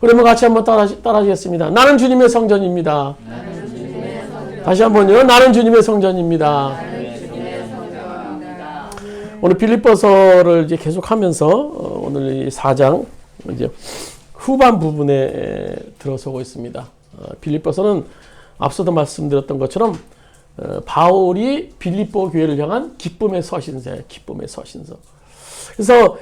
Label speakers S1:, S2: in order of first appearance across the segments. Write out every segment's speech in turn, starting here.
S1: 우리 한번 같이 한번 따라하시겠습니다. 나는 주님의 성전입니다. 다시 한번요. 나는 주님의 성전입니다. 오늘 빌립보서를 이제 계속하면서 오늘 이 4장 이제 후반 부분에 들어서고 있습니다. 빌립보서는 앞서도 말씀드렸던 것처럼 바울이 빌립보 교회를 향한 기쁨의 서신서예요. 기쁨의 서신서. 그래서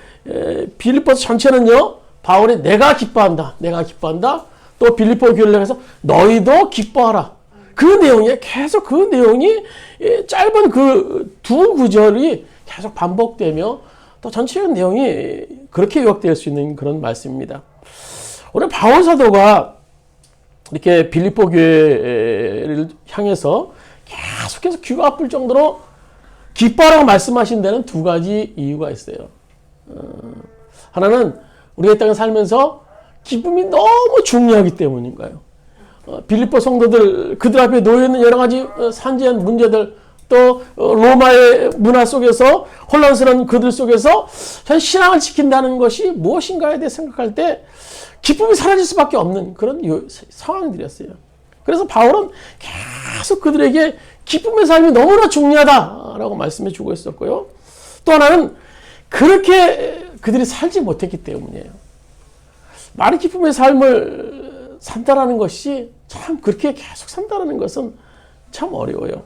S1: 빌립보서 전체는요, 바울이 내가 기뻐한다, 내가 기뻐한다. 또 빌립보 교회를 향해서 너희도 기뻐하라. 그 내용에 계속 그 내용이 짧은 그 두 구절이 계속 반복되며 또 전체의 내용이 그렇게 요약될 수 있는 그런 말씀입니다. 오늘 바울 사도가 이렇게 빌립보 교회를 향해서 계속해서 귀가 아플 정도로 기뻐하라고 말씀하신 데는 두 가지 이유가 있어요. 하나는 우리가 이 땅에 살면서 기쁨이 너무 중요하기 때문인 거예요. 빌립보 성도들 그들 앞에 놓여있는 여러 가지 산재한 문제들, 또 로마의 문화 속에서 혼란스러운 그들 속에서 신앙을 지킨다는 것이 무엇인가에 대해 생각할 때 기쁨이 사라질 수밖에 없는 그런 상황들이었어요. 그래서 바울은 계속 그들에게 기쁨의 삶이 너무나 중요하다라고 말씀해 주고 있었고요. 또 하나는 그렇게 그들이 살지 못했기 때문이에요. 많은 기쁨의 삶을 산다라는 것이 참 그렇게 계속 산다라는 것은 참 어려워요.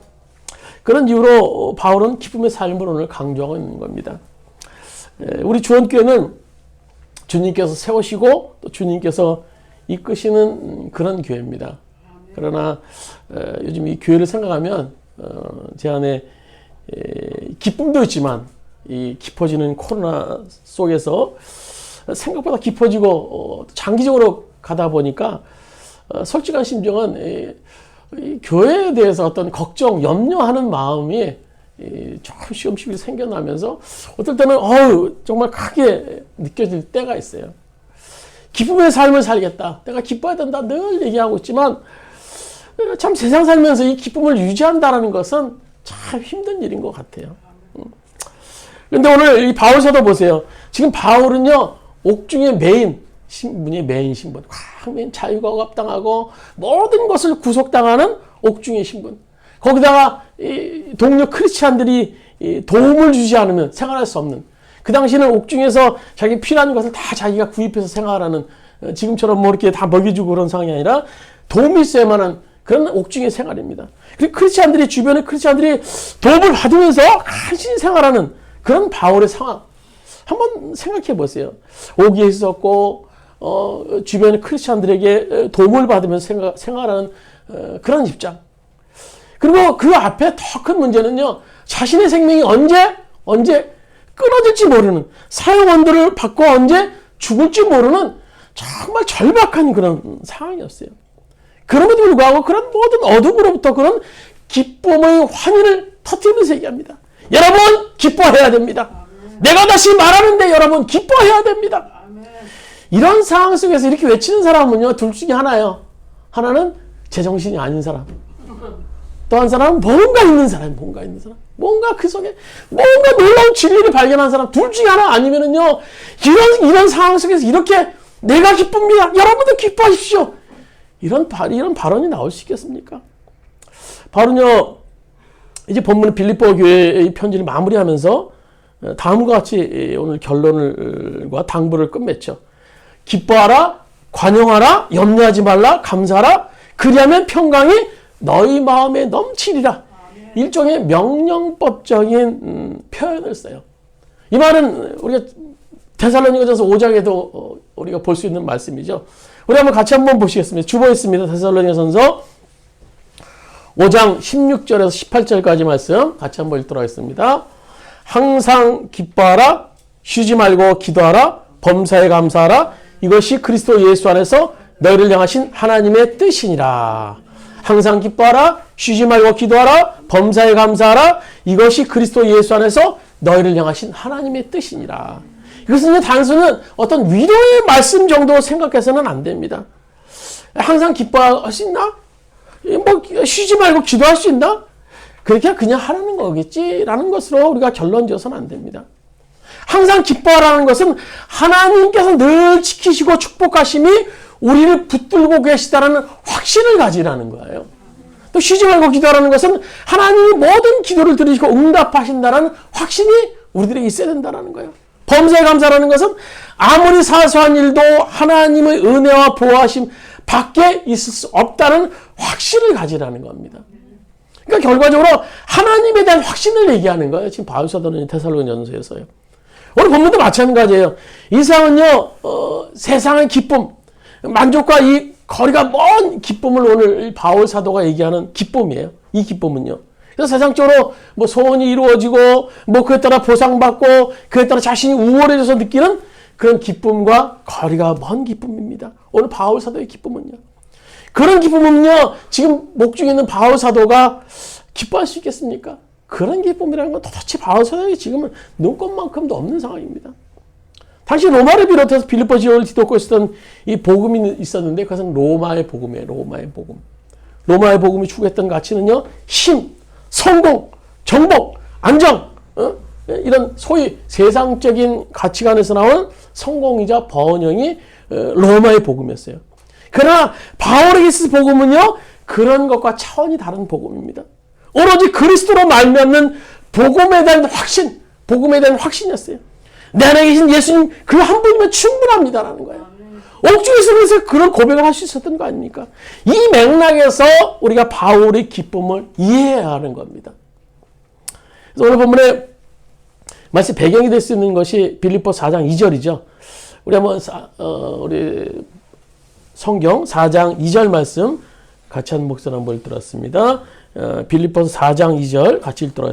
S1: 그런 이유로 바울은 기쁨의 삶을 오늘 강조하고 있는 겁니다. 우리 주원교회는 주님께서 세우시고 또 주님께서 이끄시는 그런 교회입니다. 그러나 요즘 이 교회를 생각하면 제 안에 기쁨도 있지만 이 깊어지는 코로나 속에서 생각보다 깊어지고 장기적으로 가다 보니까 솔직한 심정은 이 교회에 대해서 어떤 걱정, 염려하는 마음이 조금씩 생겨나면서 어떨 때는 정말 크게 느껴질 때가 있어요. 기쁨의 삶을 살겠다. 내가 기뻐야 된다. 늘 얘기하고 있지만 참 세상 살면서 이 기쁨을 유지한다는 것은 참 힘든 일인 것 같아요. 그런데 오늘 이 바울 사도 보세요. 지금 바울은요, 옥중의 메인 신분이 메인 신분. 광면 자유가 억압당하고 모든 것을 구속당하는 옥중의 신분. 거기다가 이 동료 크리스찬들이 도움을 주지 않으면 생활할 수 없는. 그 당시에는 옥중에서 자기 필요한 것을 다 자기가 구입해서 생활하는, 지금처럼 뭐 이렇게 다 먹여주고 그런 상황이 아니라 도움이 있어야만 하는 그런 옥중의 생활입니다. 그리고 크리스찬들이, 주변의 크리스찬들이 도움을 받으면서 간신히 생활하는 그런 바울의 상황. 한번 생각해 보세요. 옥에 있었고, 주변의 크리스찬들에게 도움을 받으면서 생활하는 그런 입장. 그리고 그 앞에 더 큰 문제는요, 자신의 생명이 언제 끊어질지 모르는, 사형 언도를 받고 언제 죽을지 모르는 정말 절박한 그런 상황이었어요. 그럼에도 불구하고 그런 모든 어둠으로부터 그런 기쁨의 환희를 터뜨리면서 얘기합니다. 여러분, 기뻐해야 됩니다. 내가 다시 말하는데 여러분, 기뻐해야 됩니다. 이런 상황 속에서 이렇게 외치는 사람은요, 둘 중에 하나예요. 하나는 제정신이 아닌 사람. 또 한 사람은 뭔가 있는 사람, 뭔가 그 속에 뭔가 놀라운 진리를 발견한 사람. 둘 중에 하나 아니면은요, 이런 상황 속에서 이렇게 내가 기쁩니다. 여러분도 기뻐하십시오. 이런 발언이 나올 수 있겠습니까? 바로는요, 이제 본문 빌립보 교회의 편지를 마무리하면서 다음과 같이 오늘 결론과 당부를 끝맺죠. 기뻐하라, 관용하라, 염려하지 말라, 감사하라. 그리하면 평강이 너희 마음에 넘치리라. 일종의 명령법적인 표현을 써요. 이 말은 우리가 데살로니가전서 5장에도 우리가 볼 수 있는 말씀이죠. 우리 같이 한번 보시겠습니다. 주보 있습니다. 데살로니가전서 5장 16절에서 18절까지 말씀 같이 한번 읽도록 하겠습니다. 항상 기뻐하라, 쉬지 말고 기도하라, 범사에 감사하라. 이것이 그리스도 예수 안에서 너희를 향하신 하나님의 뜻이니라. 항상 기뻐하라, 쉬지 말고 기도하라, 범사에 감사하라. 이것이 그리스도 예수 안에서 너희를 향하신 하나님의 뜻이니라. 이것은 단순한 어떤 위로의 말씀 정도 생각해서는 안 됩니다. 항상 기뻐할 수 있나? 뭐 쉬지 말고 기도할 수 있나? 그렇게 그냥 하라는 거겠지라는 것으로 우리가 결론 지어서는 안 됩니다. 항상 기뻐하라는 것은 하나님께서 늘 지키시고 축복하심이 우리를 붙들고 계시다라는 확신을 가지라는 거예요. 또 쉬지 말고 기도하라는 것은 하나님이 모든 기도를 들으시고 응답하신다라는 확신이 우리들에게 있어야 된다는 거예요. 범사에 감사라는 것은 아무리 사소한 일도 하나님의 은혜와 보호하심 밖에 있을 수 없다는 확신을 가지라는 겁니다. 그러니까 결과적으로 하나님에 대한 확신을 얘기하는 거예요. 지금 바울 사도는 데살로니가전서에서요. 오늘 본문도 마찬가지예요. 이상은요, 세상의 기쁨, 만족과 이 거리가 먼 기쁨을 오늘 바울 사도가 얘기하는 기쁨이에요. 이 기쁨은요. 그래서 세상적으로 뭐 소원이 이루어지고 뭐 그에 따라 보상받고 그에 따라 자신이 우월해져서 느끼는 그런 기쁨과 거리가 먼 기쁨입니다. 오늘 바울 사도의 기쁨은요. 그런 기쁨은요. 지금 목중에 있는 바울 사도가 기뻐할 수 있겠습니까? 그런 기쁨이라는 건 도대체 바울 사도에게 지금은 눈꼽만큼도 없는 상황입니다. 당시 로마를 비롯해서 빌립보 지역을 뒤덮고 있었던 이 복음이 있었는데 그것은 로마의 복음이에요. 로마의 복음. 로마의 복음이 추구했던 가치는요. 힘, 성공, 정복, 안정, 이런 소위 세상적인 가치관에서 나온 성공이자 번영이 로마의 복음이었어요. 그러나 바울에게 있어서 복음은요. 그런 것과 차원이 다른 복음입니다. 오로지 그리스도로 말미암는 복음에 대한 확신, 복음에 대한 확신이었어요. 내 안에 계신 예수님 그 한 분이면 충분합니다라는 거예요. 옥중에서 그런 고백을 할 수 있었던 거 아닙니까? 이 맥락에서 우리가 바울의 기쁨을 이해해야 하는 겁니다. 그래서 오늘 본문에 말씀 배경이 될 수 있는 것이 빌립보 4장 2절이죠. 우리 한번 우리 성경 4장 2절 말씀 같이 한 목소리 한번 들었습니다. 빌립보서 4장 2절 같이 읽도록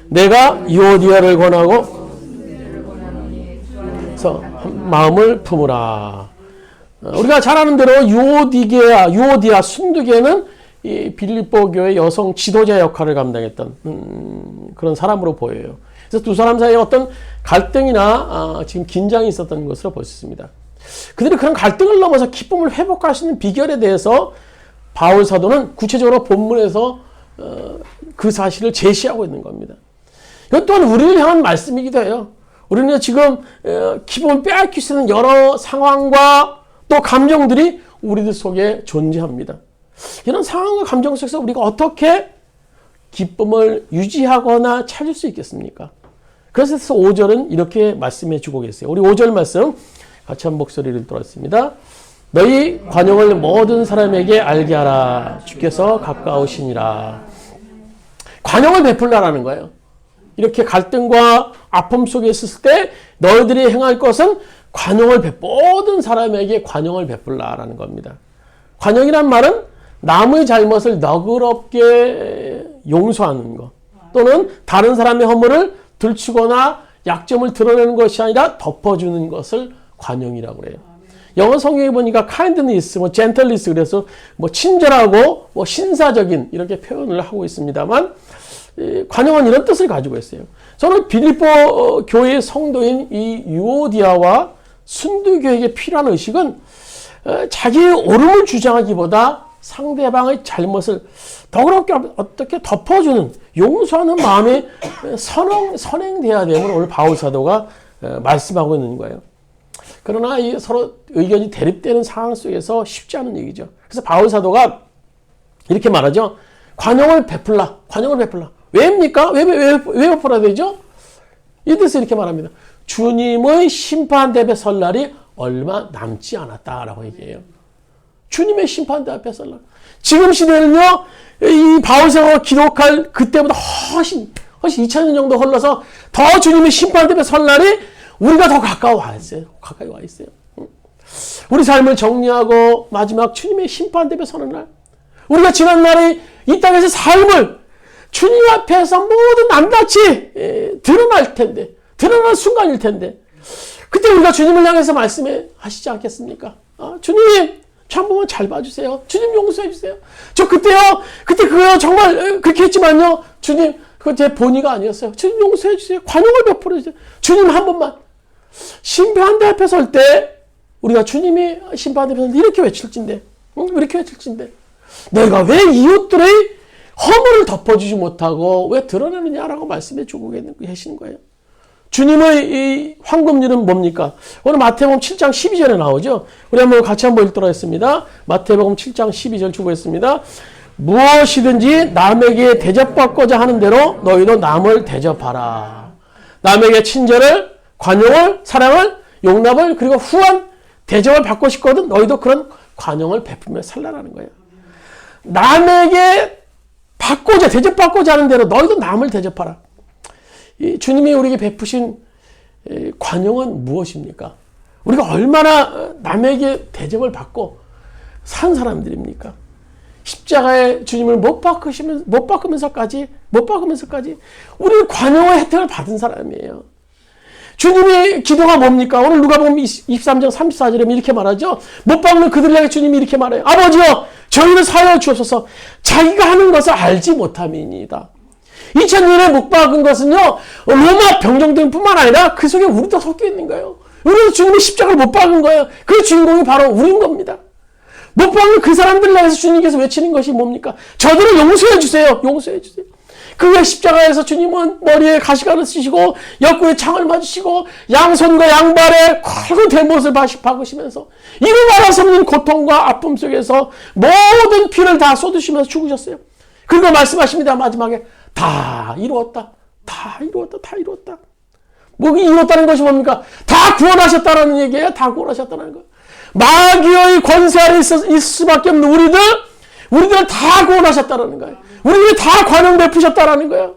S1: 내가 유오디아를 권하고 마음을 품으라. 우리가 잘 아는 대로 유오디아 순두계는 이 빌립보 교회 여성 지도자 역할을 감당했던 그런 사람으로 보여요. 그래서 두 사람 사이에 어떤 갈등이나 지금 긴장이 있었던 것으로 볼 수 있습니다. 그들이 그런 갈등을 넘어서 기쁨을 회복할 수 있는 비결에 대해서 바울 사도는 구체적으로 본문에서 그 사실을 제시하고 있는 겁니다. 이것 또한 우리를 향한 말씀이기도 해요. 우리는 지금 기쁨을 빼앗길 수 있는 여러 상황과 또 감정들이 우리들 속에 존재합니다. 이런 상황과 감정 속에서 우리가 어떻게 기쁨을 유지하거나 찾을 수 있겠습니까? 그래서 5절은 이렇게 말씀해 주고 계세요. 우리 5절 말씀 같이 한 목소리를 들었습니다. 너희 관용을 모든 사람에게 알게 하라. 주께서 가까우시니라. 관용을 베풀라라는 거예요. 이렇게 갈등과 아픔 속에 있을 때 너희들이 행할 것은 모든 사람에게 관용을 베풀라라는 겁니다. 관용이란 말은 남의 잘못을 너그럽게 용서하는 것 또는 다른 사람의 허물을 들추거나 약점을 드러내는 것이 아니라 덮어주는 것을 관용이라고 해요. 영어 성경에 보니까 kindness, gentleness 그래서 친절하고 신사적인 이렇게 표현을 하고 있습니다만 관용은 이런 뜻을 가지고 있어요. 저는 빌립보 교회의 성도인 이 유오디아와 순두교에게 필요한 의식은 자기의 옳음을 주장하기보다 상대방의 잘못을 더럽게 어떻게 덮어주는 용서하는 마음이 선행돼야 됨을 오늘 바울 사도가 말씀하고 있는 거예요. 그러나 이 서로 의견이 대립되는 상황 속에서 쉽지 않은 얘기죠. 그래서 바울 사도가 이렇게 말하죠. 관용을 베풀라. 왜입니까? 왜 베풀어야 되죠? 이 뜻을 이렇게 말합니다. 주님의 심판대 앞에 설 날이 얼마 남지 않았다라고 얘기해요. 주님의 심판대 앞에 설 날. 지금 시대는요, 이 바울 사도가 기록할 그때보다 훨씬 2000년 정도 흘러서 더 주님의 심판대 앞에 설 날이 우리가 더 가까이 와 있어요. 우리 삶을 정리하고 마지막 주님의 심판대 앞에 서는 날. 우리가 지난 날에 이 땅에서 삶을 주님 앞에서 모두 낱낱이 드러날 텐데, 드러날 순간일 텐데, 그때 우리가 주님을 향해서 말씀하시지 않겠습니까? 주님, 저 한 번만 잘 봐주세요. 주님 용서해 주세요. 저 그때 그거 정말 그렇게 했지만요. 주님, 그거 제 본의가 아니었어요. 주님 용서해 주세요. 관용을 베풀어 주세요. 주님 한 번만. 심판대 앞에 설 때 우리가 주님이 심판대 앞에 설 때 이렇게 외칠진데, 이렇게 외칠진데, 내가 왜 이웃들의 허물을 덮어주지 못하고 왜 드러내느냐라고 말씀해 주고 계시는 거예요. 주님의 이 황금률은 뭡니까? 오늘 마태복음 7장 12절에 나오죠. 우리 한번 같이 한번 읽도록 하겠습니다. 마태복음 7장 12절 주보겠습니다. 무엇이든지 남에게 대접받고자 하는 대로 너희도 남을 대접하라. 남에게 친절을, 관용을, 사랑을, 용납을, 그리고 후한 대접을 받고 싶거든 너희도 그런 관용을 베풀며 살라라는 거예요. 남에게 받고자, 대접받고자 하는 대로 너희도 남을 대접하라. 이 주님이 우리에게 베푸신 관용은 무엇입니까? 우리가 얼마나 남에게 대접을 받고 산 사람들입니까? 십자가에 주님을 못 박으면서까지 우리는 관용의 혜택을 받은 사람이에요. 주님의 기도가 뭡니까? 오늘 누가복음 23장 34절에 이렇게 말하죠. 못 박는 그들에게 주님이 이렇게 말해요. 아버지여 저희를 사하여 주옵소서. 자기가 하는 것을 알지 못함이니이다. 2000년에 못 박은 것은요, 로마 병정들 뿐만 아니라 그 속에 우리도 섞여 있는 거예요. 우리도 주님의 십자가를 못 박은 거예요. 그 주인공이 바로 우리인 겁니다. 못 박는 그 사람들을 향해서 주님께서 외치는 것이 뭡니까? 저들을 용서해 주세요. 용서해 주세요. 그의 십자가에서 주님은 머리에 가시관을 쓰시고 옆구리에 창을 맞으시고 양손과 양발에 굵은 대못을 박으시면서 이루 말할 없는 고통과 아픔 속에서 모든 피를 다 쏟으시면서 죽으셨어요. 그리고 말씀하십니다. 마지막에 다 이루었다. 다 이루었다. 다 이루었다. 뭐 이루었다는 것이 뭡니까? 다 구원하셨다는 얘기예요. 다 구원하셨다는 거. 마귀의 권세 아래 있을 수밖에 없는 우리들을 다 구원하셨다는 거예요. 우리들이 다 관용 베푸셨다는 거예요.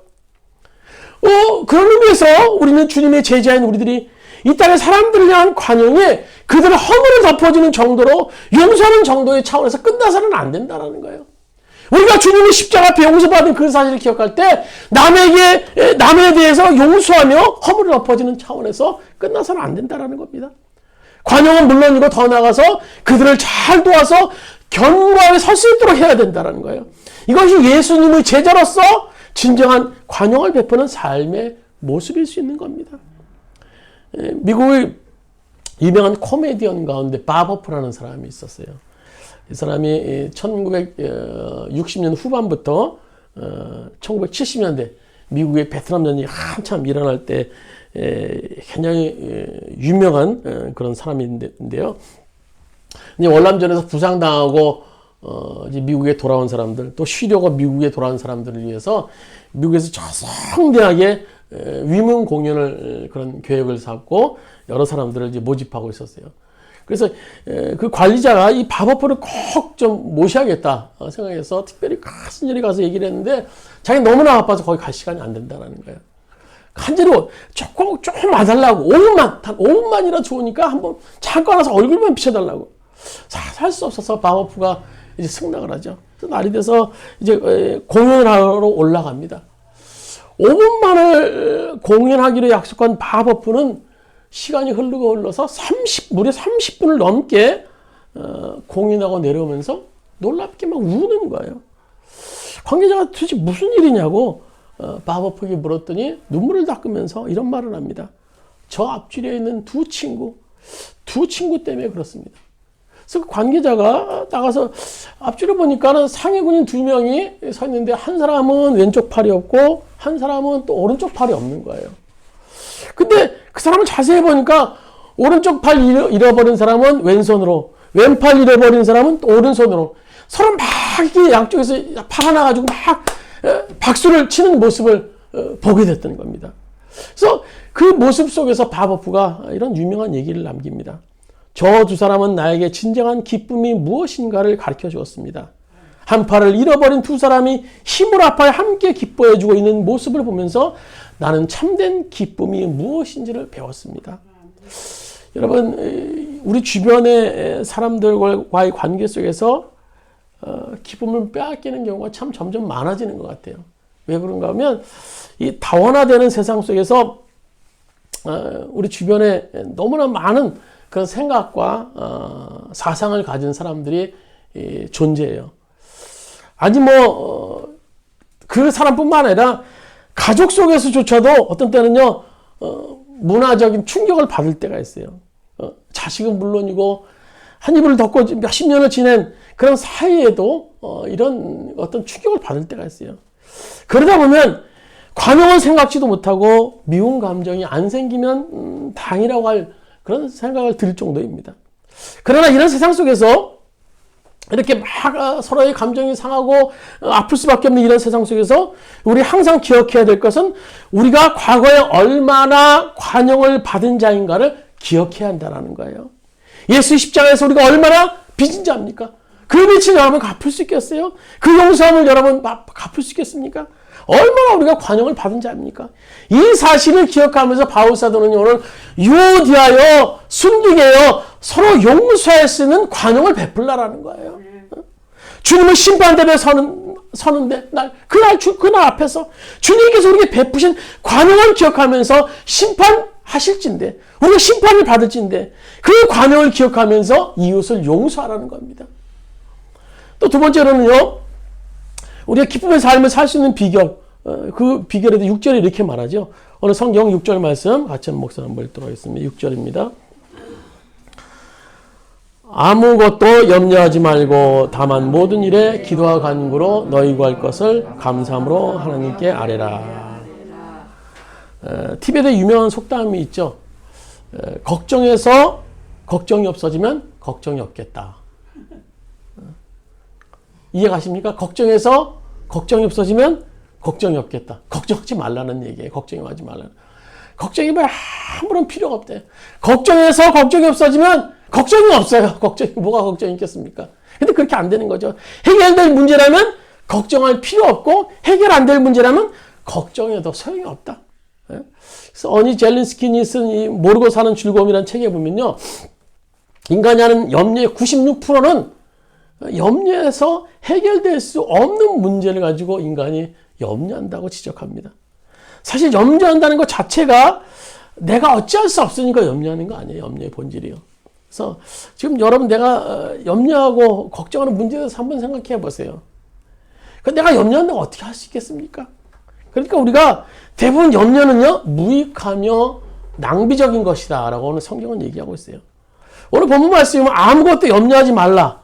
S1: 그런 의미에서 우리는 주님의 제자인 우리들이 이 땅의 사람들을 향한 관용에 그들의 허물을 덮어주는 정도로 용서하는 정도의 차원에서 끝나서는 안 된다는 거예요. 우리가 주님의 십자가 앞에 용서받은 그 사실을 기억할 때 남에 대해서 용서하며 허물을 덮어주는 차원에서 끝나서는 안 된다는 겁니다. 관용은 물론이고 더 나아가서 그들을 잘 도와서 견고하게 설 수 있도록 해야 된다는 거예요. 이것이 예수님의 제자로서 진정한 관용을 베푸는 삶의 모습일 수 있는 겁니다. 미국의 유명한 코미디언 가운데 밥 호프라는 사람이 있었어요. 이 사람이 1960년 후반부터 1970년대 미국의 베트남전이 한참 일어날 때 굉장히 유명한 그런 사람인데요. 이제 월남전에서 부상당하고 이제 미국에 돌아온 사람들, 또 쉬려고 미국에 돌아온 사람들을 위해서 미국에서 저성대하게 위문 공연을 그런 계획을 잡고 여러 사람들을 이제 모집하고 있었어요. 그래서 그 관리자가 이 밥어프를 꼭 좀 모셔야겠다 생각해서 특별히 간절히 가서 얘기를 했는데 자기 너무나 바빠서 거기 갈 시간이 안 된다는 거예요. 간절히 조금 와달라고 5분만 단 5분만이라 좋으니까 한번 잠깐 와서 얼굴만 비춰달라고. 살 수 없어서 밥어프가 이제 승낙을 하죠. 날이 돼서 이제 공연을 하러 올라갑니다. 5분만을 공연하기로 약속한 밥어프는 시간이 흘러서 무려 30분을 넘게 공연하고 내려오면서 놀랍게 막 우는 거예요. 관계자가 도대체 무슨 일이냐고 밥어프에게 물었더니 눈물을 닦으면서 이런 말을 합니다. 저 앞줄에 있는 두 친구 때문에 그렇습니다. 그래서 그 관계자가 나가서 앞줄에 보니까는 상해군인 2명이 서 있는데 한 사람은 왼쪽 팔이 없고 한 사람은 또 오른쪽 팔이 없는 거예요. 근데 그 사람을 자세히 보니까 오른쪽 팔 잃어버린 사람은 왼손으로, 왼팔 잃어버린 사람은 또 오른손으로 서로 막 이렇게 양쪽에서 팔 하나 가지고 막 박수를 치는 모습을 보게 됐던 겁니다. 그래서 그 모습 속에서 밥어프가 이런 유명한 얘기를 남깁니다. 저 두 사람은 나에게 진정한 기쁨이 무엇인가를 가르쳐 주었습니다. 한 팔을 잃어버린 두 사람이 힘을 합하여 함께 기뻐해주고 있는 모습을 보면서 나는 참된 기쁨이 무엇인지를 배웠습니다. 여러분, 우리 주변의 사람들과의 관계 속에서 기쁨을 빼앗기는 경우가 참 점점 많아지는 것 같아요. 왜 그런가 하면 이 다원화되는 세상 속에서 우리 주변에 너무나 많은 그런 생각과 사상을 가진 사람들이 존재해요. 아니 그 사람뿐만 아니라 가족 속에서조차도 어떤 때는요 문화적인 충격을 받을 때가 있어요. 자식은 물론이고 한 이불을 덮고 몇십 년을 지낸 그런 사이에도 이런 어떤 충격을 받을 때가 있어요. 그러다 보면 관용은 생각지도 못하고 미운 감정이 안 생기면 당이라고 할 그런 생각을 들 정도입니다. 그러나 이런 세상 속에서 이렇게 막 서로의 감정이 상하고 아플 수밖에 없는 이런 세상 속에서 우리 항상 기억해야 될 것은 우리가 과거에 얼마나 관용을 받은 자인가를 기억해야 한다는 거예요. 예수 십자가에서 우리가 얼마나 빚진 자입니까? 그 빚을 여러분 갚을 수 있겠어요? 그 용서함을 여러분 갚을 수 있겠습니까? 얼마나 우리가 관용을 받은 자입니까? 이 사실을 기억하면서 바울 사도는 오늘 유디하여 순dig하여 서로 용서할 수 있는 관용을 베풀라라는 거예요. 주님은 심판대에 서는데 그날 앞에서 주님께서 우리에게 베푸신 관용을 기억하면서 심판하실진데 우리가 심판을 받을진데 그 관용을 기억하면서 이웃을 용서하라는 겁니다. 또 두 번째로는요, 우리가 기쁨의 삶을 살 수 있는 비결, 그 비결에도 6절에 이렇게 말하죠. 오늘 성경 6절 말씀 같이 목사 한번 읽도록 하겠습니다. 6절입니다. 아무것도 염려하지 말고 다만 모든 일에 기도와 간구로 너희 구할 것을 감사함으로 하나님께 아뢰라. 티베트에 유명한 속담이 있죠. 걱정해서 걱정이 없어지면 걱정이 없겠다. 이해가십니까? 걱정해서 걱정이 없어지면 걱정이 없겠다. 걱정하지 말라는 얘기예요. 걱정하지 말라는. 걱정이 뭐 아무런 필요가 없대. 걱정해서 걱정이 없어지면 걱정이 없어요. 걱정이 뭐가 걱정이 있겠습니까? 근데 그렇게 안 되는 거죠. 해결될 문제라면 걱정할 필요 없고 해결 안 될 문제라면 걱정해도 소용이 없다. 그래서 어니 젤린스킨이 쓴 이 모르고 사는 즐거움이라는 책에 보면요. 인간이 하는 염려의 96%는 염려해서 해결될 수 없는 문제를 가지고 인간이 염려한다고 지적합니다. 사실 염려한다는 것 자체가 내가 어찌할 수 없으니까 염려하는 거 아니에요. 염려의 본질이요. 그래서 지금 여러분 내가 염려하고 걱정하는 문제에 대해서 한번 생각해 보세요. 내가 염려한다고 어떻게 할 수 있겠습니까? 그러니까 우리가 대부분 염려는요, 무익하며 낭비적인 것이다 라고 오늘 성경은 얘기하고 있어요. 오늘 본문 말씀은 아무것도 염려하지 말라.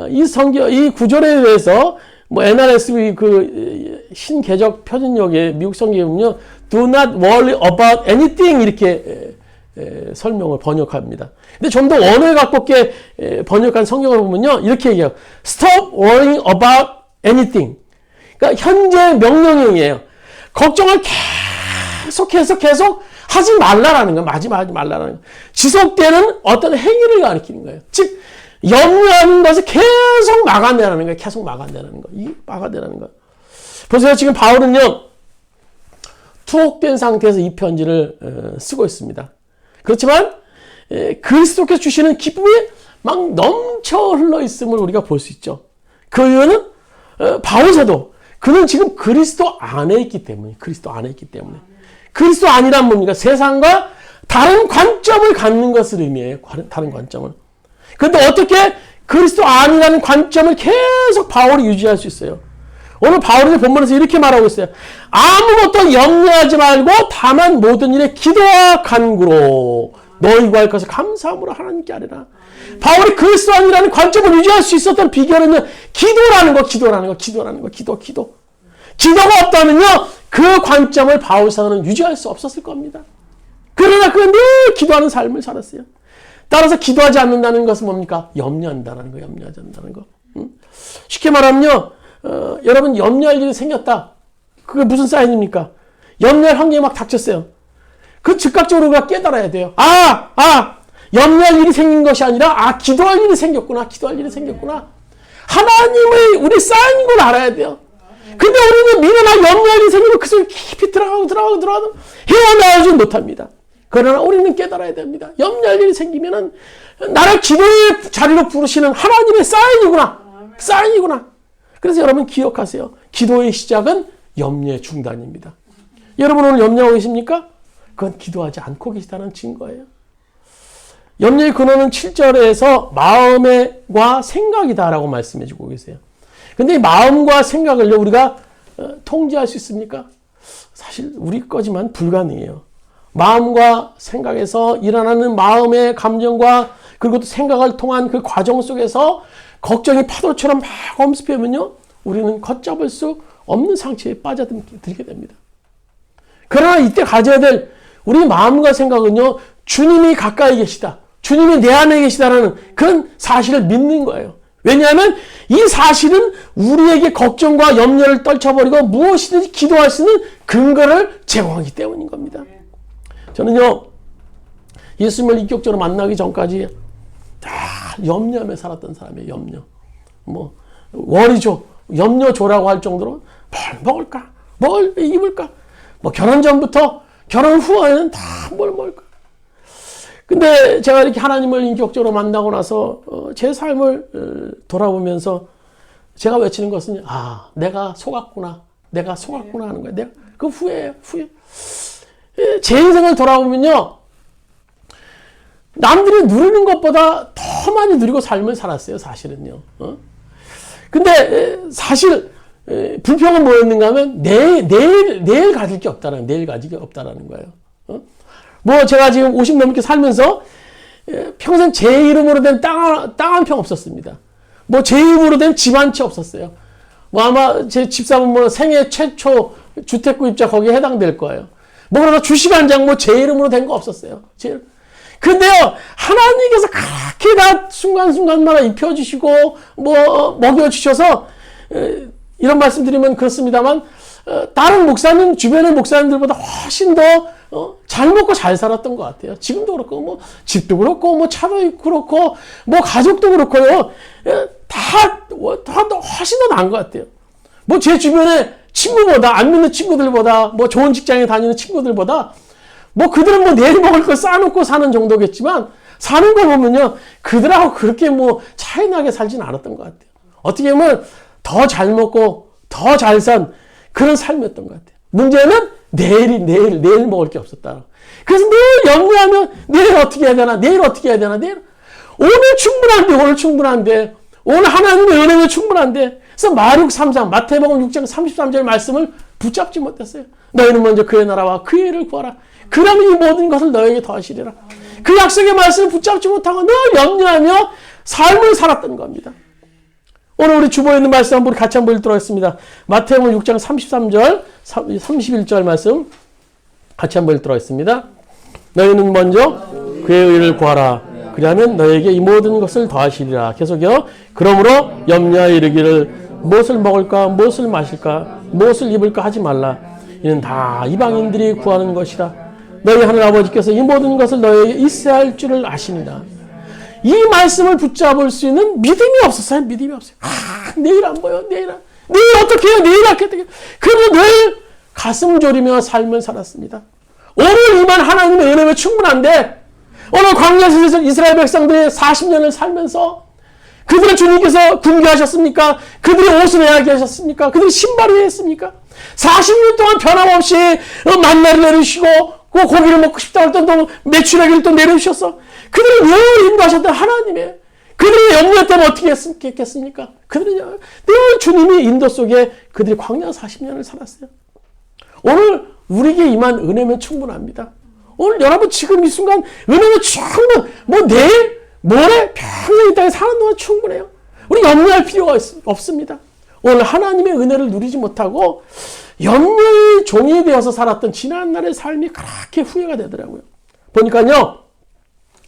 S1: 이 구절에 대해서 뭐 NRSV 그 신개적 표준역의 미국 성경에 보면요, do not worry about anything 이렇게 설명을 번역합니다. 근데 좀 더 원어에 가깝게 번역한 성경을 보면요, 이렇게 얘기해요. Stop worrying about anything. 그러니까 현재 명령형이에요. 걱정을 계속 하지 말라라는 거예요. 하지 말라라는 거예요. 지속되는 어떤 행위를 가리키는 거예요. 즉 염려하는 것을 계속 막아내라는 거예요. 계속 막아내라는 거. 이 막아내라는 거. 보세요. 지금 바울은요, 투옥된 상태에서 이 편지를 쓰고 있습니다. 그렇지만 그리스도께서 주시는 기쁨이 막 넘쳐 흘러 있음을 우리가 볼 수 있죠. 그 이유는 바울 사도 그는 지금 그리스도 안에 있기 때문에. 그리스도 아니란 뭡니까? 세상과 다른 관점을 갖는 것을 의미해요. 다른 관점을. 그런데 어떻게 그리스도 안이라는 관점을 계속 바울이 유지할 수 있어요? 오늘 바울의 본문에서 이렇게 말하고 있어요. 아무것도 염려하지 말고 다만 모든 일에 기도와 간구로 너희 구할 것을 감사함으로 하나님께 아뢰라. 바울이 그리스도 안이라는 관점을 유지할 수 있었던 비결은요, 기도가 없다면요, 그 관점을 바울 사도는 유지할 수 없었을 겁니다. 그러나 그는 늘 기도하는 삶을 살았어요. 따라서 기도하지 않는다는 것은 뭡니까? 염려한다는 거, 염려하지 않는다는 거. 쉽게 말하면요, 여러분 염려할 일이 생겼다. 그게 무슨 사인입니까? 염려할 환경이 막 닥쳤어요. 그 즉각적으로 우리가 깨달아야 돼요. 염려할 일이 생긴 것이 아니라, 기도할 일이 생겼구나. 하나님의 우리 사인인 걸 알아야 돼요. 근데 우리는 미련한 염려할 일이 생기면 그 속에 깊이 들어가도 헤어나오지 못합니다. 그러나 우리는 깨달아야 됩니다. 염려할 일이 생기면은 나를 기도의 자리로 부르시는 하나님의 사인이구나. 그래서 여러분 기억하세요. 기도의 시작은 염려의 중단입니다. 여러분 오늘 염려하고 계십니까? 그건 기도하지 않고 계시다는 증거예요. 염려의 근원은 7절에서 마음과 생각이다라고 말씀해주고 계세요. 근데 이 마음과 생각을 우리가 통제할 수 있습니까? 사실 우리 거지만 불가능해요. 마음과 생각에서 일어나는 마음의 감정과 그리고 또 생각을 통한 그 과정 속에서 걱정이 파도처럼 막 엄습하면요, 우리는 걷잡을 수 없는 상처에 빠져들게 됩니다. 그러나 이때 가져야 될 우리 마음과 생각은요, 주님이 가까이 계시다. 주님이 내 안에 계시다라는 그런 사실을 믿는 거예요. 왜냐하면 이 사실은 우리에게 걱정과 염려를 떨쳐버리고 무엇이든지 기도할 수 있는 근거를 제공하기 때문인 겁니다. 저는요, 예수님을 인격적으로 만나기 전까지 다 염려하며 살았던 사람이에요. 염려. 뭐 워리죠. 염려조라고 할 정도로 뭘 먹을까? 뭘 입을까? 뭐 결혼 전부터 결혼 후에는 다 뭘 먹을까? 근데 제가 이렇게 하나님을 인격적으로 만나고 나서 제 삶을 돌아보면서 제가 외치는 것은 내가 속았구나. 내가 속았구나 하는 거예요. 내가 그 후회예요. 후회. 제 인생을 돌아보면요. 남들이 누리는 것보다 더 많이 누리고 삶을 살았어요. 사실은요. 근데 사실 불평은 뭐였는가 하면 내일 가질 게 없다라는, 내일 가질 게 없다라는 거예요. 뭐 제가 지금 50 넘게 살면서 평생 제 이름으로 된 땅 한 평 없었습니다. 뭐 제 이름으로 된 집 한 채 없었어요. 뭐 아마 제 집사면 뭐 생애 최초 주택구입자 거기에 해당될 거예요. 뭐 그러나 주식 한 장 뭐 제 이름으로 된 거 없었어요. 근데요, 하나님께서 그렇게 다 순간순간마다 입혀주시고 뭐 먹여주셔서 이런 말씀 드리면 그렇습니다만 다른 목사님, 주변의 목사님들보다 훨씬 더 잘 먹고 잘 살았던 것 같아요. 지금도 그렇고, 뭐, 집도 그렇고, 뭐, 차도 있고, 그렇고, 뭐, 가족도 그렇고요. 다 훨씬 더 나은 것 같아요. 뭐, 제 주변에 친구보다, 안 믿는 친구들보다, 뭐, 좋은 직장에 다니는 친구들보다, 뭐, 그들은 뭐, 내일 먹을 걸 쌓아놓고 사는 정도겠지만, 사는 거 보면요, 그들하고 그렇게 뭐, 차이나게 살진 않았던 것 같아요. 어떻게 보면, 더 잘 먹고, 더 잘 산 그런 삶이었던 것 같아요. 문제는, 내일 먹을 게 없었다. 그래서 늘 염려하면 내일 어떻게 해야 되나, 내일 어떻게 해야 되나, 오늘 충분한데, 오늘 하나님의 은혜는 충분한데, 그래서 마룩 3장, 마태복음 6장 33절 말씀을 붙잡지 못했어요. 너희는 먼저 그의 나라와 그의 일을 구하라. 그러면 이 모든 것을 너에게 더하시리라. 그 약속의 말씀을 붙잡지 못하고 늘 염려하며 삶을 살았던 겁니다. 오늘 우리 주보에 있는 말씀 한번 같이 한번 읽도록 하겠습니다. 마태복음 6장 33절, 31절 말씀 같이 한번 읽도록 하겠습니다. 너희는 먼저 그의 의를 구하라. 그리하면 너에게 이 모든 것을 더하시리라. 계속요. 그러므로 염려하여 이르기를 무엇을 먹을까, 무엇을 마실까, 무엇을 입을까 하지 말라. 이는 다 이방인들이 구하는 것이라. 너희 하늘 아버지께서 이 모든 것을 너에게 있어야 할 줄을 아시니라. 이 말씀을 붙잡을 수 있는 믿음이 없었어요. 믿음이 없어요. 내일 안 보여. 내일 어떻게 해요? 내일 어떻게 해요? 그래도 늘 가슴 졸이며 삶을 살았습니다. 오늘 이만 하나님의 은혜면 충분한데 오늘 광야에서 이스라엘 백성들이 40년을 살면서 그들은 주님께서 굶겨하셨습니까? 그들이 옷을 해야게 하셨습니까? 그들이 신발을 했습니까? 40년 동안 변함없이 만나를 내리시고 고기를 먹고 싶다 할 때도 메추라기를 또 내려주셔서 그들을 늘 인도하셨던 하나님의 그들이 염려했다면 어떻게 했겠습니까? 그들은 늘 주님의 인도 속에 그들이 광야 40년을 살았어요. 오늘 우리에게 임한 은혜면 충분합니다. 오늘 여러분 지금 이 순간 은혜면 충분, 뭐 내일, 모레 평생 이 땅에 사는 동안 충분해요. 우리 염려할 필요가 없습니다. 오늘 하나님의 은혜를 누리지 못하고 염려의 종이 되어서 살았던 지난날의 삶이 그렇게 후회가 되더라고요. 보니까요,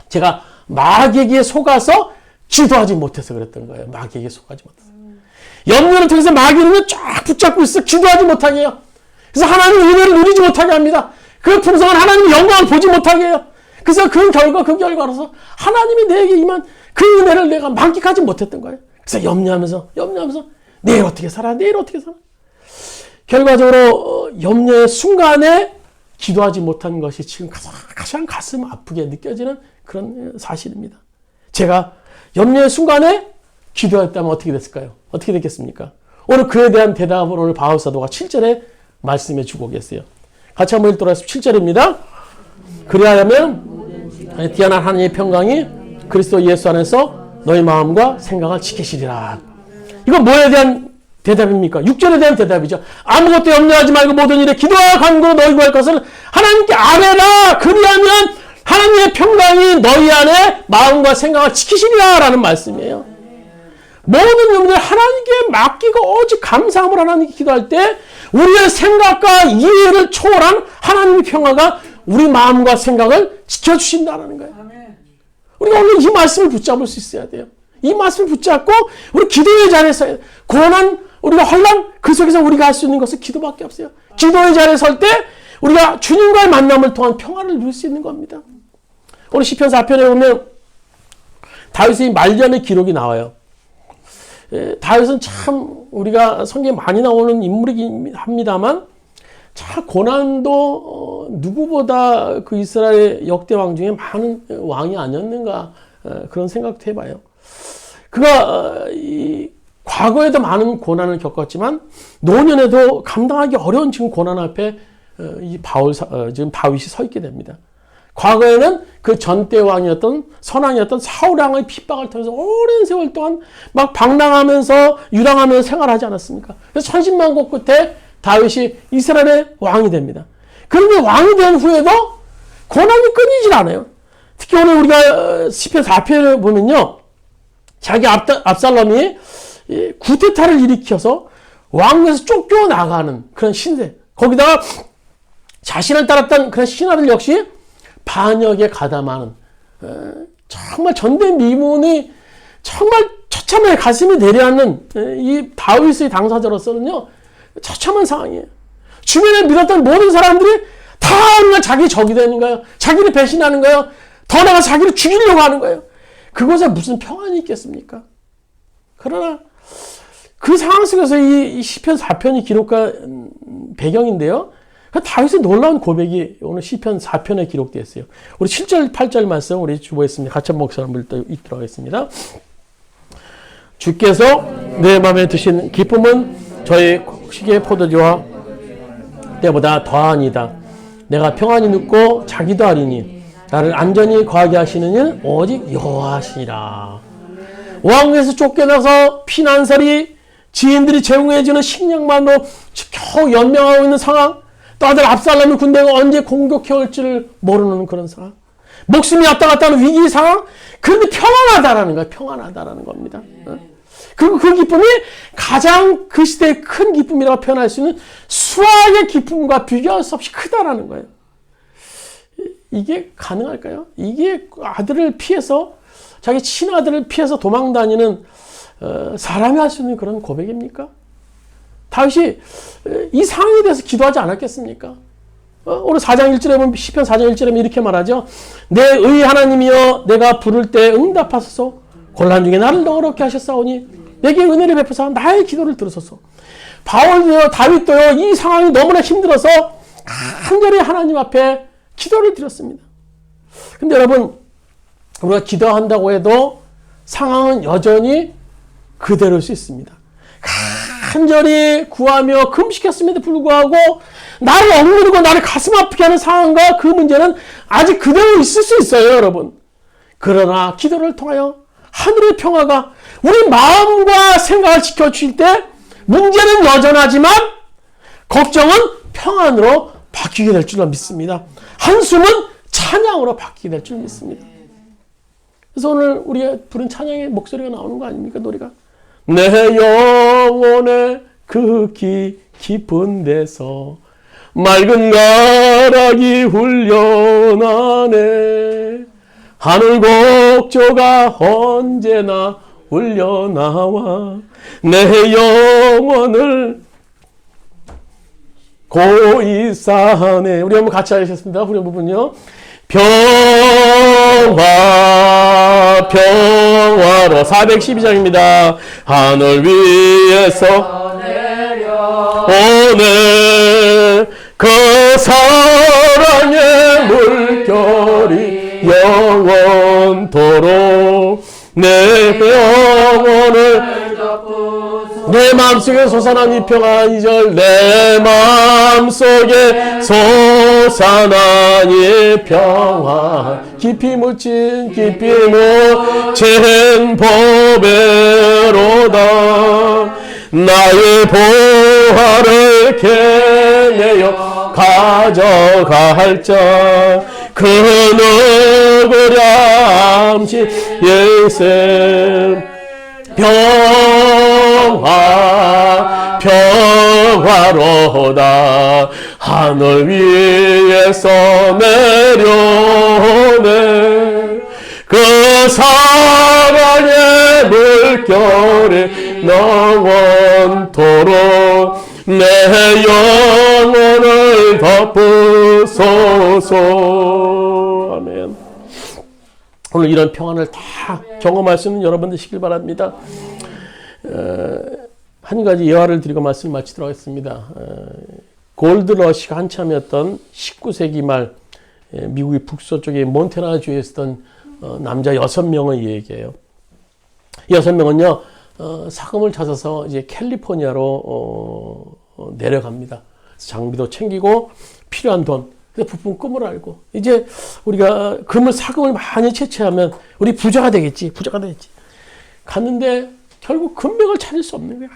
S1: 제가 마귀에게 속아서 기도하지 못해서 그랬던 거예요. 마귀에게 속하지 못해서. 염려를 통해서 마귀는 쫙 붙잡고 있어 기도하지 못하게 해요. 그래서 하나님의 은혜를 누리지 못하게 합니다. 그 풍성한 하나님의 영광을 보지 못하게 해요. 그래서 그 결과로서 하나님이 내게 임한 그 은혜를 내가 만끽하지 못했던 거예요. 그래서 염려하면서 내일 어떻게 살아? 결과적으로 염려의 순간에 기도하지 못한 것이 지금 가장 가슴 아프게 느껴지는 그런 사실입니다. 제가 염려의 순간에 기도했다면 어떻게 됐을까요? 어떻게 됐겠습니까? 오늘 그에 대한 대답을 오늘 바울 사도가 7절에 말씀해 주고 계세요. 같이 한번 읽도록 하겠습니다. 7절입니다. 그리하면 뛰어난 하나님의 평강이 그리스도 예수 안에서 너희 마음과 생각을 지키시리라. 이건 뭐에 대한 대답입니까? 6절에 대한 대답이죠. 아무것도 염려하지 말고 모든 일에 기도와 간구로 너희 구할 것을 하나님께 아뢰라. 그리하면 하나님의 평강이 너희 안에 마음과 생각을 지키시리라 라는 말씀이에요. 모든 염려를 하나님께 맡기고 오직 감사함으로 하나님께 기도할 때 우리의 생각과 이해를 초월한 하나님의 평화가 우리 마음과 생각을 지켜주신다는 거예요. 우리가 오늘 이 말씀을 붙잡을 수 있어야 돼요. 이 말씀을 붙잡고 우리 기도의 자리에서 고난, 우리가 혼란, 그 속에서 우리가 할 수 있는 것은 기도밖에 없어요. 기도의 자리에 설 때 우리가 주님과의 만남을 통한 평화를 누릴 수 있는 겁니다. 오늘 시편 4편에 보면 다윗의 말년의 기록이 나와요. 다윗은 참 우리가 성경에 많이 나오는 인물이긴 합니다만 참 고난도 누구보다 그 이스라엘 역대 왕 중에 많은 왕이 아니었는가 그런 생각도 해봐요. 그가 이 과거에도 많은 고난을 겪었지만 노년에도 감당하기 어려운 지금 고난 앞에 지금 다윗이 서 있게 됩니다. 과거에는 그 전대 왕이었던 선왕이었던 사울 왕의 핍박을 통해서 오랜 세월 동안 막 방랑하면서 유랑하면서 생활하지 않았습니까? 그래서 천신만고 끝에 다윗이 이스라엘의 왕이 됩니다. 그런데 왕이 된 후에도 고난이 끊이질 않아요. 특히 오늘 우리가 시편 4편을 보면요. 자기 압살롬이 구테타를 일으켜서 왕에서 쫓겨나가는 그런 신세. 거기다가 자신을 따랐던 그런 신하들 역시 반역에 가담하는 정말 전대미문이 정말 처참하게 가슴이 내려앉는 이 다윗의 당사자로서는요. 처참한 상황이에요. 주변에 믿었던 모든 사람들이 다 그냥 자기 적이 되는 거예요. 자기를 배신하는 거예요. 더 나아가 자기를 죽이려고 하는 거예요. 그곳에 무슨 평안이 있겠습니까? 그러나 그 상황 속에서 이 시편 4편이 기록한 배경인데요. 다윗의 놀라운 고백이 오늘 시편 4편에 기록되어 있어요. 우리 7절, 8절 말씀 우리 주보했습니다. 같이 한번 목사님 읽도록 하겠습니다. 주께서 내 마음에 드신 기쁨은 저희 시기의 포도주와 때보다 더하니이다. 내가 평안히 눕고 자기도 하리니 나를 안전히 거하게 하시는 일 오직 여호와시라. 왕에서 쫓겨나서 피난살이 지인들이 제공해주는 식량만으로 겨우 연명하고 있는 상황. 또 아들 압살롬의 군대가 언제 공격해 올지를 모르는 그런 상황. 목숨이 왔다 갔다 하는 위기 상황. 그런데 평안하다라는 거예요. 평안하다라는 겁니다. 그리고 그 기쁨이 가장 그 시대의 큰 기쁨이라고 표현할 수 있는 수학의 기쁨과 비교할 수 없이 크다라는 거예요. 이게 가능할까요? 이게 아들을 피해서 자기 친아들을 피해서 도망다니는 사람이 할 수 있는 그런 고백입니까? 다윗이 이 상황에 대해서 기도하지 않았겠습니까? 오늘 4장 1절에 보면 시편 4장 1절에 이렇게 말하죠. 내 의 하나님이여 내가 부를 때 응답하소서. 곤란 중에 나를 너그럽게 하셨사오니 내게 은혜를 베푸사 나의 기도를 들으소서. 바울도요 다윗도요 이 상황이 너무나 힘들어서 간절히 하나님 앞에 기도를 드렸습니다. 근데 여러분 우리가 기도한다고 해도 상황은 여전히 그대로일 수 있습니다. 간절히 구하며 금식했음에도 불구하고 나를 억누르고 나를 가슴 아프게 하는 상황과 그 문제는 아직 그대로 있을 수 있어요, 여러분. 그러나 기도를 통하여 하늘의 평화가 우리 마음과 생각을 지켜주실 때 문제는 여전하지만 걱정은 평안으로 바뀌게 될 줄로 믿습니다. 한숨은 찬양으로 바뀌게 될 줄 믿습니다. 그래서 오늘 우리가 부른 찬양의 목소리가 나오는 거 아닙니까? 노래가. 내 영혼의 그 깊은 데서 맑은 가락이 훈련하네. 하늘 곡조가 언제나 울려나와 내 영혼을 고이사하네. 우리 한번 같이 하셨습니다. 후렴 부분요. 평화로 412장입니다. 하늘 위에서 오늘 그 사랑의 물결이 영원토록 내 영혼을 내 마음속에 솟아난 이 평화 2절 내 마음속에 솟아난 이 평화 깊이 묻힌 보배로다 나의 보화를 캐내어 가져갈 자 그 누구랴 암시 예세 평화로다. 하늘 위에서 내려오네. 그 사랑의 물결이 영원토록 내 영혼을 덮으소서. 아멘. 오늘 이런 평안을 다 경험할 수 있는 여러분 되시길 바랍니다. 한 가지 예화를 드리고 말씀을 마치도록 하겠습니다. 골드러시가 한참이었던 19세기 말 미국의 북서쪽의 몬테나주에 있었던 남자 6명의 얘기예요. 6명은요, 사금을 찾아서 이제 캘리포니아로 내려갑니다. 장비도 챙기고 필요한 돈, 부푼 꿈을 알고 이제 우리가 사금을 많이 채취하면 우리 부자가 되겠지. 갔는데 결국 금맥을 찾을 수 없는 거예요.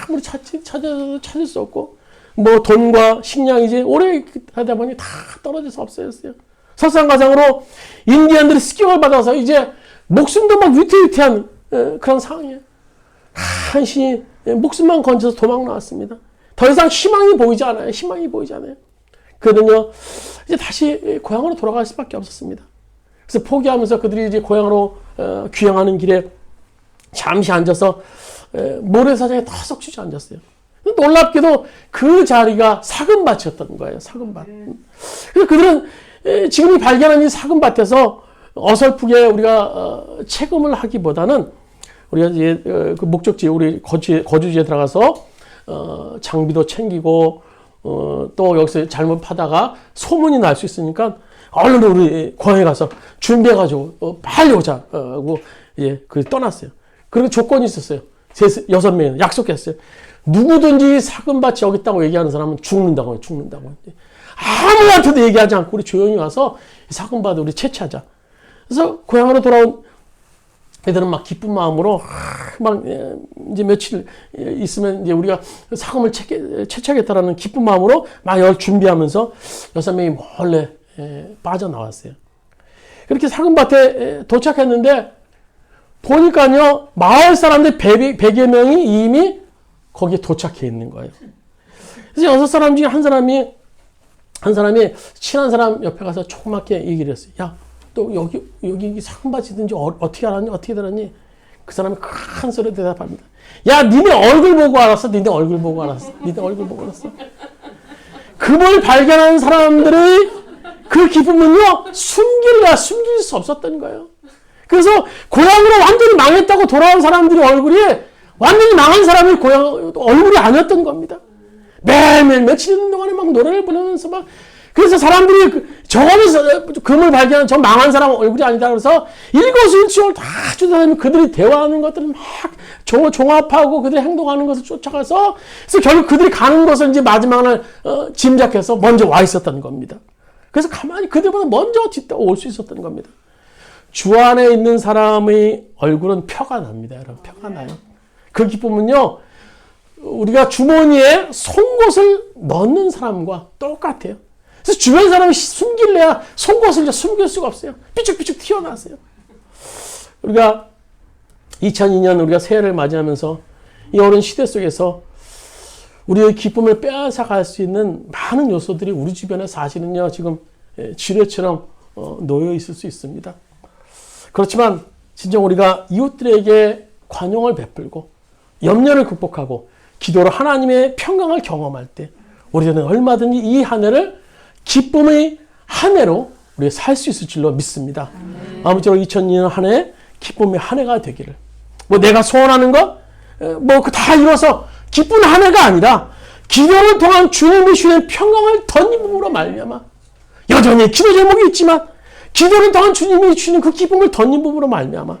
S1: 아무리 찾아도 찾을 수 없고 뭐 돈과 식량이 이제 오래 하다 보니 다 떨어져서 없어졌어요. 설상가상으로 인디언들이 습격을 받아서 이제 목숨도 막 위태위태한 그런 상황이에요. 한신이 목숨만 건져서 도망 나왔습니다. 더 이상 희망이 보이지 않아요. 그러더니 이제 다시 고향으로 돌아갈 수밖에 없었습니다. 그래서 포기하면서 그들이 이제 고향으로 귀향하는 길에 잠시 앉아서 모래사장에 터석 주저앉았어요. 놀랍게도 그 자리가 사금밭이었던 거예요. 사금밭. 그래서 그들은 지금이 발견한 이 사금밭에서 어설프게 우리가 채금을 하기보다는 우리가 이제 그 목적지 우리 거주지에 들어가서 장비도 챙기고 또 여기서 잘못 파다가 소문이 날 수 있으니까 얼른 우리 고향에 가서 준비해가지고 빨리 오자 하고 떠났어요. 그리고 조건이 있었어요. 6명이 약속했어요. 누구든지 사금밭이 여기 있다고 얘기하는 사람은 죽는다고. 아무한테도 얘기하지 않고 우리 조용히 와서 사금밭을 우리 채취하자. 그래서 고향으로 돌아온 애들은 막 기쁜 마음으로 막 이제 며칠 있으면 이제 우리가 사금을 채취하겠다라는 기쁜 마음으로 막 준비하면서 6명이 몰래 빠져나왔어요. 그렇게 사금밭에 도착했는데 보니까요, 마을 사람들 100여 명이 이미 거기에 도착해 있는 거예요. 그래서 6사람 중에 한 사람이 친한 사람 옆에 가서 조그맣게 얘기를 했어요. 야, 또 여기 사금밭이든지 어떻게 알았니? 어떻게 들었니? 그 사람이 큰 소리로 대답합니다. 야, 니네 얼굴 보고 알았어? 그걸 발견한 사람들의 그 기쁨은요, 숨길 수 없었던 거예요. 그래서 고향으로 완전히 망했다고 돌아온 사람들의 얼굴이 완전히 망한 사람의 얼굴이 아니었던 겁니다. 매일매일 며칠 있는 동안에 막 노래를 부르면서 그래서 사람들이 저거는 금을 발견한 저 망한 사람 얼굴이 아니다. 그래서 일거수일투족을 다 쫓아다니면 그들이 대화하는 것들을 막 종합하고 그들이 행동하는 것을 쫓아가서 그래서 결국 그들이 가는 것을 이제 마지막 날 짐작해서 먼저 와 있었던 겁니다. 그래서 가만히 그들보다 먼저 뒤따라 올 수 있었던 겁니다. 주 안에 있는 사람의 얼굴은 표가 납니다. 여러분, 표가 나요. 그 기쁨은요, 우리가 주머니에 송곳을 넣는 사람과 똑같아요. 그래서 주변 사람이 숨길래야 송곳을 숨길 수가 없어요. 삐죽삐죽 튀어나왔어요. 우리가 2002년 우리가 새해를 맞이하면서 이 어려운 시대 속에서 우리의 기쁨을 빼앗아갈 수 있는 많은 요소들이 우리 주변에 사실은요, 지금 지뢰처럼 놓여 있을 수 있습니다. 그렇지만 진정 우리가 이웃들에게 관용을 베풀고 염려를 극복하고 기도로 하나님의 평강을 경험할 때 우리는 얼마든지 이 한 해를 기쁨의 한 해로 우리가 살 수 있을 줄로 믿습니다. 아무쪼록 2002년 한 해 기쁨의 한 해가 되기를. 내가 소원하는 것 다 이뤄서 기쁜 한 해가 아니라 기도를 통한 주님이 주는 평강을 덧입음으로 말미암아 여전히 기도 제목이 있지만 기도를 통한 주님이 주는 그 기쁨을 덧입음으로 말미암아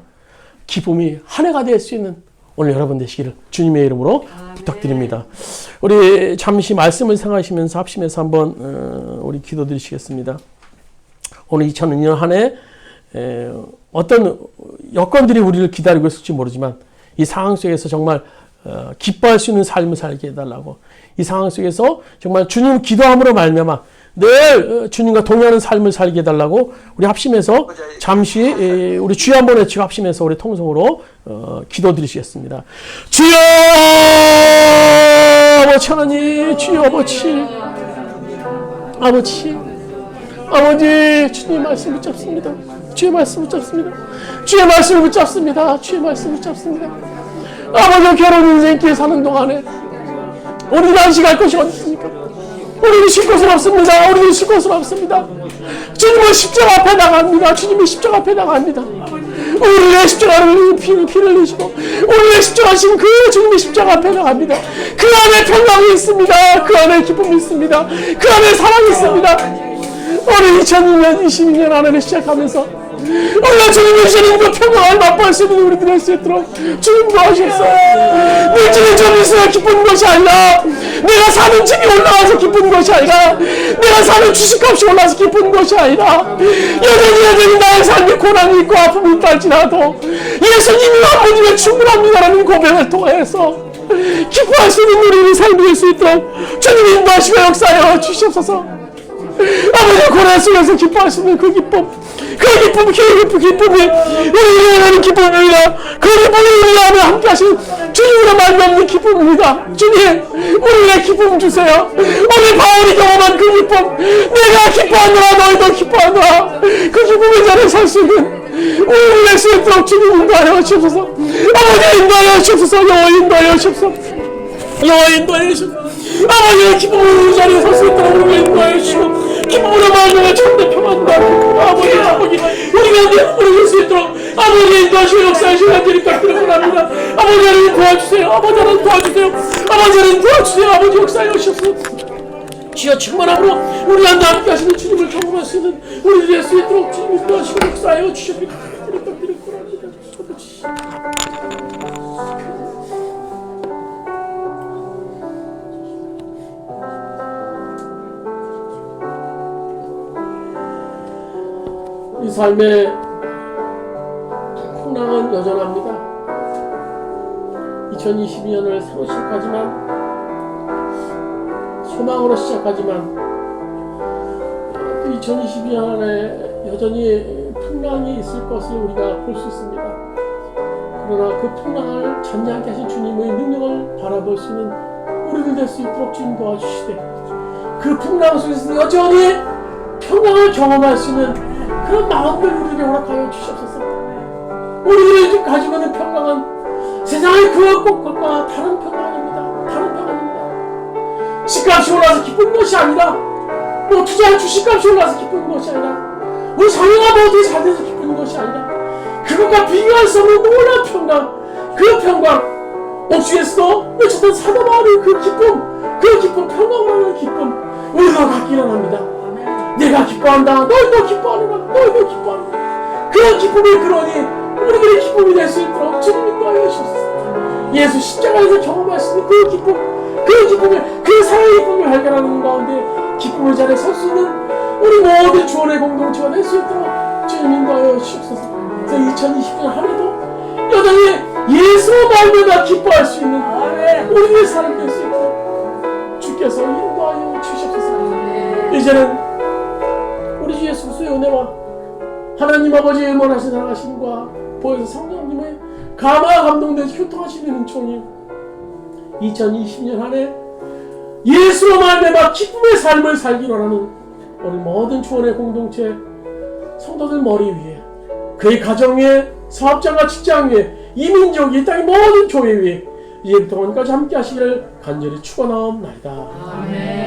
S1: 기쁨이 한 해가 될 수 있는 오늘 여러분 되시기를 주님의 이름으로 부탁드립니다. 우리 잠시 말씀을 생각하시면서 합심해서 한번 우리 기도드리시겠습니다. 오늘 2002년 한 해 어떤 여건들이 우리를 기다리고 있을지 모르지만 이 상황 속에서 정말 기뻐할 수 있는 삶을 살게 해달라고, 이 상황 속에서 정말 주님 기도함으로 말미암아 늘 주님과 동행하는 삶을 살게 해달라고 우리 합심해서 잠시 우리 주여 한번 외치고 합심해서 우리 통성으로 기도드리시겠습니다. 주여 아버지 하나님, 주여 아버지, 아버지 주님 말씀 붙잡습니다. 주의 말씀 붙잡습니다. 주의 말씀을 붙잡습니다. 주의 말씀 붙잡습니다. 아버지 결혼 인생길 사는 동안에 우리는 안식할 것이 어디 있습니까? 우리는 쉴 곳은 없습니다. 우리는 쉴 곳은 없습니다. 주님은 십자가 앞에 나갑니다. 주님이 십자가 앞에 나갑니다. 우리의 십자가를 피를 흘리시고 우리의 십자가신 그 주님이 십자가 앞에 나갑니다. 그 안에 평강이 있습니다. 그 안에 기쁨이 있습니다. 그 안에 사랑이 있습니다. 우리 2002년, 22년 안에 시작하면서 우리가 주님이 주시는 그 평강을 맛볼 수 있는 우리들이 할 수 있도록 주님 도와주셨어요. 물질이 좀 있어야 기쁜 것이 아니라, 내가 사는 집이 올라가서 기쁜 것이 아니라, 내가 사는 주식값이 올라서 기쁜 것이 아니라, 여전히 나의 삶에 고난이 있고 아픔이 있다 할지라도 예수님이 아버지가 충분합니다라는 고백을 통해서 기뻐할 수 있는 우리의 삶이 될 수 있도록 주님이 인도하시고 역사하여 주시옵소서. 아버지 고난 속에서 기뻐할 수 있는 그 기쁨이 우리를 위하는 기쁨입니다. 그 기쁨이 우리 안에 함께 하신 주님으로 말미암는 기쁨입니다. 주님, 우리에게 기쁨 주세요. 우리 바울이 경험한 그 기쁨, 내가 기뻐하노라 너희도 기뻐하노라, 그 기쁨의 자리에 설 수 있는 우리를 낼 수 있도록 주님 인도하여 주옵소서. 아버지 인도하여 주옵소서. 여호와 인도하여 주옵소서. 여호와 인도하여 주옵소서. 아버지의 기쁨으로 이 자리에 설 수 있도록 우리를 인도하여 주시고, 기쁨으로 말미암아 참된 평안과 아버지 우리가 기쁨으로 수 있도록 아버지 인도하시고 역사하시고 간절히 부탁드리고 합니다. 아버지 하나님 도와주세요. 아버지 하나님 도와주세요. 아버지 하나님 도와주세요. 아버지 역사하여 주시옵소서. 주여 충만함으로 우리와 함께 하시는 주님을 경험할 수 있는 우리들이 될 수 있도록 주님이 도와주시고 역사하여 주시옵소서. 부탁드리고 합니다. 이 삶의 풍랑은 여전합니다. 2022년을 새로 시작하지만, 소망으로 시작하지만, 또 2022년에 여전히 풍랑이 있을 것을 우리가 볼 수 있습니다. 그러나 그 풍랑을 전제하게 하신 주님의 능력을 바라볼 수 있는 우리들 될 수 있도록 주님 도와주시되, 그 풍랑 속에서 여전히 평강을 경험할 수 있는 그런 마음들 우리에게 허락하여 주시옵소서. 우리들이 가지고 있는 평강은 세상의 그 것과 다른 평강입니다. 다른 평강입니다. 집값이 올라서 기쁜 것이 아니라, 뭐 투자한 주식값이 올라서 기쁜 것이 아니라, 우리 자녀가 모두 잘 돼서 기쁜 것이 아니라, 그것과 비교할 수 없는 놀라운 평강, 그 평강, 옥중에서도 외쳤던 사도바울의 그 기쁨, 평강을 하는 기쁨, 우리가 갖기를 합니다. 내가 기뻐한다. 너희도 기뻐하느라. 너희도 기뻐하느라. 그 기쁨이 그러니 우리들의 기쁨이 될 수 있도록 주님 인도하여 주셨습니다. 예수 십자가에서 경험할 수 있는 그 기쁨을, 그 사랑의 기쁨을 발견하는 가운데 기쁨의 자리에 설 수 있는 우리 모든 주원의 공동체가 될 수 있도록 주님 인도하여 주옵소서. 그래서 2020년 한 해도 여전히 예수로 말미암아 기뻐할 수 있는 우리의 삶이 될 수 있도록 주께서 인도하여 주시옵소서. 이제는 우리 주 예수 그리스도의 은혜와 하나님 아버지의 음원하신 사랑하심과 보혜사 성령님의 감화 감동되지 교통하시는 은총이 2020년 한 해 예수로 말미암아 기쁨의 삶을 살기로 하는 우리 모든 주원의 공동체 성도들 머리 위에, 그의 가정 위에, 사업장과 직장 위에, 이민족, 이 땅의 모든 교회 위에 이제부터 오늘까지 함께 하시기를 간절히 축원하옵나이다. 아멘.